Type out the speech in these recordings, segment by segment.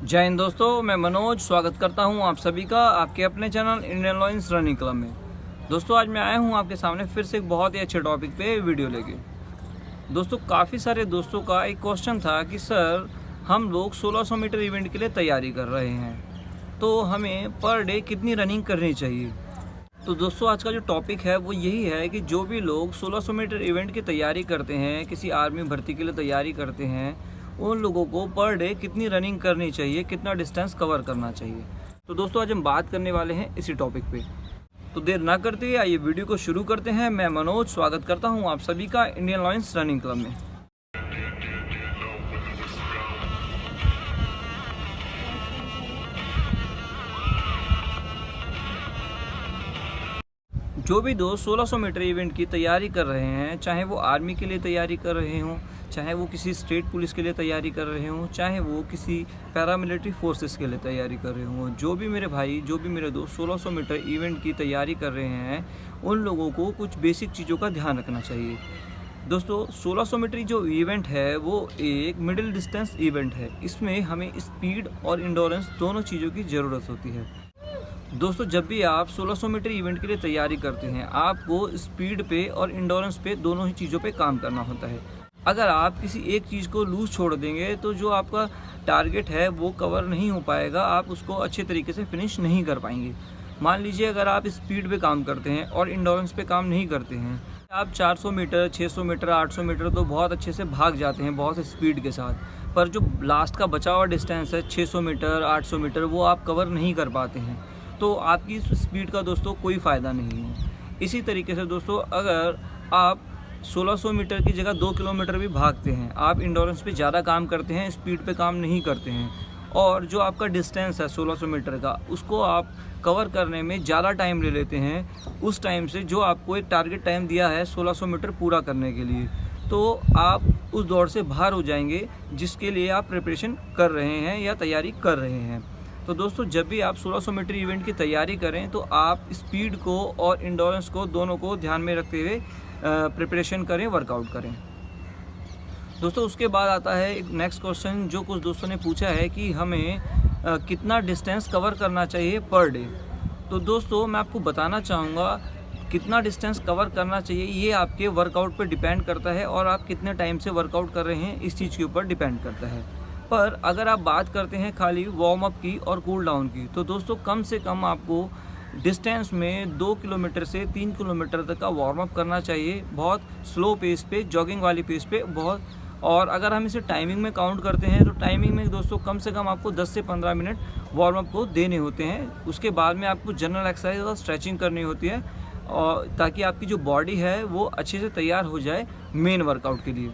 जय हिंद दोस्तों, मैं मनोज स्वागत करता हूं आप सभी का आपके अपने channel Indian lions running club में। दोस्तों आज मैं आया हूं आपके सामने फिर से एक बहुत ही अच्छे टॉपिक पे वीडियो लेके। दोस्तों काफ़ी सारे दोस्तों का एक क्वेश्चन था कि सर हम लोग 1600 मीटर इवेंट के लिए तैयारी कर रहे हैं, तो हमें पर डे कितनी रनिंग करनी चाहिए। तो दोस्तों आज का जो टॉपिक है वो यही है कि जो भी लोग 1600 मीटर इवेंट की तैयारी करते हैं, किसी आर्मी भर्ती के लिए तैयारी करते हैं, उन लोगों को पर डे कितनी रनिंग करनी चाहिए, कितना डिस्टेंस कवर करना चाहिए। तो दोस्तों आज हम बात करने वाले हैं इसी टॉपिक पे। तो देर ना करते हुए आइए वीडियो को शुरू करते हैं। मैं मनोज स्वागत करता हूँ आप सभी का इंडियन लॉयंस रनिंग क्लब में। जो भी दोस्त 1600 मीटर इवेंट की तैयारी कर रहे हैं, चाहे वो आर्मी के लिए तैयारी कर रहे हों, चाहे वो किसी स्टेट पुलिस के लिए तैयारी कर रहे हों, चाहे वो किसी पैरामिलिट्री फोर्सेस के लिए तैयारी कर रहे हों, जो भी मेरे भाई, जो भी मेरे दोस्त 1600 मीटर इवेंट की तैयारी कर रहे हैं, उन लोगों को कुछ बेसिक चीज़ों का ध्यान रखना चाहिए। दोस्तों 1600 मीटर जो इवेंट है वो एक मिडिल डिस्टेंस इवेंट है। इसमें हमें स्पीड और इंडोरेंस दोनों चीज़ों की ज़रूरत होती है। दोस्तों जब भी आप 1600 मीटर इवेंट के लिए तैयारी करते हैं, आपको स्पीड पे और इंडोरेंस पे दोनों ही चीज़ों पे काम करना होता है। अगर आप किसी एक चीज़ को लूज़ छोड़ देंगे तो जो आपका टारगेट है वो कवर नहीं हो पाएगा, आप उसको अच्छे तरीके से फिनिश नहीं कर पाएंगे। मान लीजिए अगर आप स्पीड पे काम करते हैं और इंडोरेंस पे काम नहीं करते हैं, आप 400 मीटर, 600 मीटर, 800 मीटर तो बहुत अच्छे से भाग जाते हैं बहुत स्पीड के साथ, पर जो लास्ट का बचा हुआ डिस्टेंस है 600 मीटर, 800 मीटर, वो आप कवर नहीं कर पाते हैं, तो आपकी स्पीड का दोस्तों कोई फ़ायदा नहीं है। इसी तरीके से दोस्तों अगर आप 1600 मीटर की जगह 2 किलोमीटर भी भागते हैं, आप इंडोरेंस पे ज़्यादा काम करते हैं, स्पीड पे काम नहीं करते हैं, और जो आपका डिस्टेंस है 1600 मीटर का उसको आप कवर करने में ज़्यादा टाइम ले लेते हैं उस टाइम से जो आपको एक टारगेट टाइम दिया है 1600 मीटर पूरा करने के लिए, तो आप उस दौड़ से बाहर हो जाएंगे जिसके लिए आप प्रिपरेशन कर रहे हैं या तैयारी कर रहे हैं। तो दोस्तों जब भी आप 1600 मीटर इवेंट की तैयारी करें तो आप स्पीड को और इंडोरेंस को दोनों को ध्यान में रखते हुए प्रिपरेशन करें, वर्कआउट करें। दोस्तों उसके बाद आता है एक नेक्स्ट क्वेश्चन जो कुछ दोस्तों ने पूछा है कि हमें कितना डिस्टेंस कवर करना चाहिए पर डे। तो दोस्तों मैं आपको बताना चाहूँगा कितना डिस्टेंस कवर करना चाहिए ये आपके वर्कआउट पर डिपेंड करता है और आप कितने टाइम से वर्कआउट कर रहे हैं इस चीज़ के ऊपर डिपेंड करता है। पर अगर आप बात करते हैं खाली वार्म अप की और कूल डाउन की, तो दोस्तों कम से कम आपको डिस्टेंस में 2 किलोमीटर से 3 किलोमीटर तक का वार्म अप करना चाहिए, बहुत स्लो पेस पे, जॉगिंग वाली पेस पे बहुत। और अगर हम इसे टाइमिंग में काउंट करते हैं तो टाइमिंग में दोस्तों कम से कम आपको 10 से 15 मिनट वार्म अप को देने होते हैं। उसके बाद में आपको जनरल एक्सरसाइज और स्ट्रेचिंग करनी होती है, और ताकि आपकी जो बॉडी है वो अच्छे से तैयार हो जाए मेन वर्कआउट के लिए।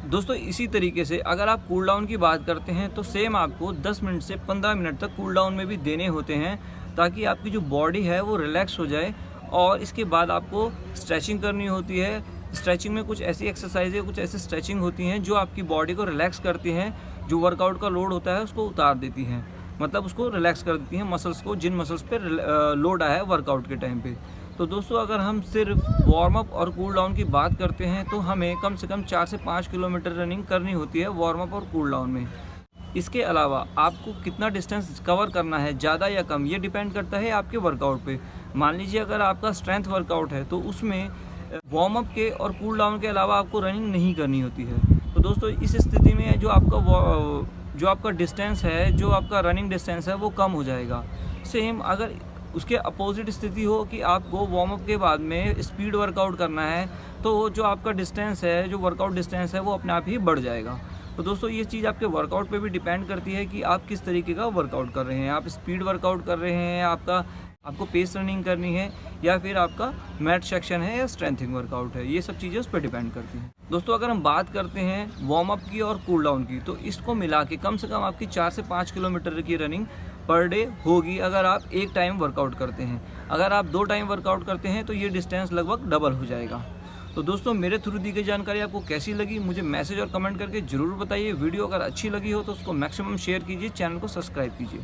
दोस्तों इसी तरीके से अगर आप कूल डाउन की बात करते हैं तो सेम आपको 10 मिनट से 15 मिनट तक कूल डाउन में भी देने होते हैं, ताकि आपकी जो बॉडी है वो रिलैक्स हो जाए। और इसके बाद आपको स्ट्रेचिंग करनी होती है। स्ट्रेचिंग में कुछ ऐसी एक्सरसाइजें, कुछ ऐसी स्ट्रेचिंग होती हैं जो आपकी बॉडी को रिलैक्स करती हैं, जो वर्कआउट का लोड होता है उसको उतार देती हैं, मतलब उसको रिलैक्स कर देती हैं मसल्स को, जिन मसल्स पर लोड आया है वर्कआउट के टाइम पे। तो दोस्तों अगर हम सिर्फ वार्म अप और कूल डाउन की बात करते हैं तो हमें कम से कम 4 से 5 किलोमीटर रनिंग करनी होती है वार्म अप और कूल डाउन में। इसके अलावा आपको कितना डिस्टेंस कवर करना है, ज़्यादा या कम, ये डिपेंड करता है आपके वर्कआउट पे। मान लीजिए अगर आपका स्ट्रेंथ वर्कआउट है तो उसमें वार्म अप के और कूल डाउन के अलावा आपको रनिंग नहीं करनी होती है। तो दोस्तों इस स्थिति में जो आपका डिस्टेंस है, जो आपका रनिंग डिस्टेंस है वो कम हो जाएगा। सेम अगर उसके अपोजिट स्थिति हो कि आपको वार्म अप के बाद में स्पीड वर्कआउट करना है, तो जो आपका डिस्टेंस है, जो वर्कआउट डिस्टेंस है वो अपने आप ही बढ़ जाएगा। तो दोस्तों ये चीज़ आपके वर्कआउट पे भी डिपेंड करती है कि आप किस तरीके का वर्कआउट कर रहे हैं। आप स्पीड वर्कआउट कर रहे हैं, आपको पेस रनिंग करनी है, या फिर आपका मैट सेक्शन है या स्ट्रेंथिंग वर्कआउट है, ये सब चीज़ें उस पर डिपेंड करती हैं। दोस्तों अगर हम बात करते हैं वार्म अप की और कूल डाउन की, तो इसको मिला के कम से कम आपकी 4 से 5 किलोमीटर की रनिंग पर डे होगी अगर आप एक टाइम वर्कआउट करते हैं। अगर आप 2 टाइम वर्कआउट करते हैं तो ये डिस्टेंस लगभग डबल हो जाएगा। तो दोस्तों मेरे थ्रू दी गई जानकारी आपको कैसी लगी मुझे मैसेज और कमेंट करके ज़रूर बताइए। वीडियो अगर अच्छी लगी हो तो उसको मैक्सिमम शेयर कीजिए, चैनल को सब्सक्राइब कीजिए।